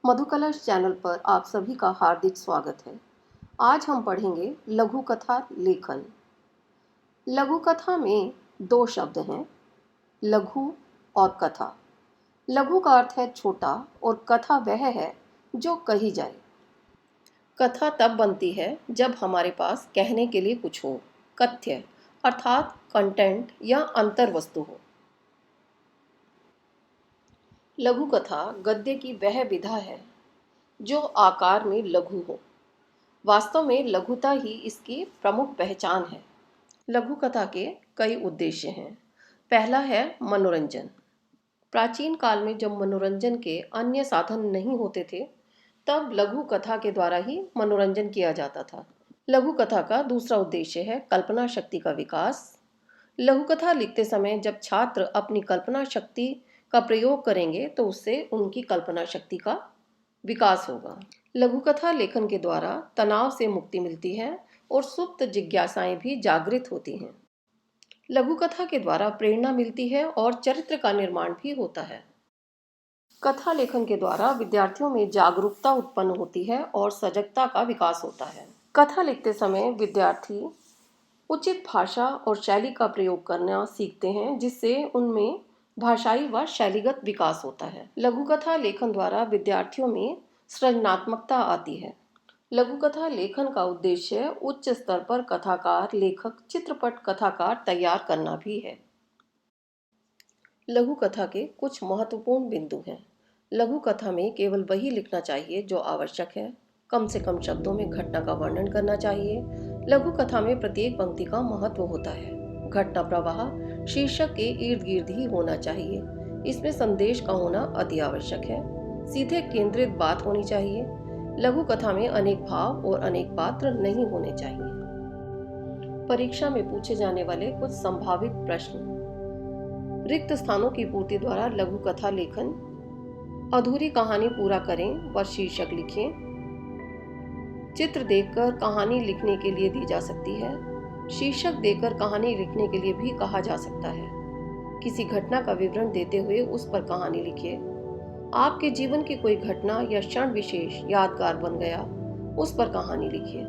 मधुकलश channel पर आप सभी का हार्दिक स्वागत है। आज हम पढ़ेंगे लघु कथा लेखन। लघु कथा में दो शब्द हैं, लघु और कथा। लघु का अर्थ है छोटा और कथा वह है जो कही जाए। कथा तब बनती है जब हमारे पास कहने के लिए कुछ हो, कथ्य अर्थात कंटेंट या अंतर वस्तु हो। लघु कथा गद्य की वह विधा है जो आकार में लघु हो। वास्तव में लघुता ही इसकी प्रमुख पहचान है। लघु कथा के कई उद्देश्य हैं। पहला है मनोरंजन। प्राचीन काल में जब मनोरंजन के अन्य साधन नहीं होते थे, तब लघु कथा के द्वारा ही मनोरंजन किया जाता था। लघु कथा का दूसरा उद्देश्य है कल्पना शक्ति का विकास। लघु कथा लिखते समय जब छात्र अपनी कल्पना शक्ति का प्रयोग करेंगे तो उससे उनकी कल्पना शक्ति का विकास होगा। लघु कथा लेखन के द्वारा तनाव से मुक्ति मिलती है और सुप्त जिज्ञासाएं भी जागृत होती हैं। लघु कथा के द्वारा प्रेरणा मिलती है और चरित्र का निर्माण भी होता है। कथा लेखन के द्वारा विद्यार्थियों में जागरूकता उत्पन्न होती है और सजगता का विकास होता है। कथा लिखते समय विद्यार्थी उचित भाषा और शैली का प्रयोग करना सीखते हैं, जिससे उनमें भाषाई व शैलीगत विकास होता है। लघु कथा लेखन द्वारा विद्यार्थियों में सृजनात्मकता आती है। लघु कथा लेखन का उद्देश्य उच्च स्तर पर कथाकार, लेखक, चित्रपट कथाकार तैयार करना भी है। लघु कथा के कुछ महत्वपूर्ण बिंदु हैं। लघु कथा में केवल वही लिखना चाहिए जो आवश्यक है। कम से कम शब्दों में घटना का वर्णन करना चाहिए। लघु कथा में प्रत्येक पंक्ति का महत्व होता है। घटना प्रवाह शीर्षक के इर्द गिर्द ही होना चाहिए। इसमें संदेश का होना अति आवश्यक है। सीधे केंद्रित बात होनी चाहिए। लघु कथा में अनेक भाव और अनेक पात्र नहीं होने चाहिए। परीक्षा में पूछे जाने वाले कुछ संभावित प्रश्न। रिक्त स्थानों की पूर्ति द्वारा लघु कथा लेखन। अधूरी कहानी पूरा करें व शीर्षक लिखें। चित्र देखकर कहानी लिखने के लिए दी जा सकती है। शीर्षक देकर कहानी लिखने के लिए भी कहा जा सकता है। किसी घटना का विवरण देते हुए उस पर कहानी लिखिए। आपके जीवन की कोई घटना या क्षण विशेष यादगार बन गया, उस पर कहानी लिखिए।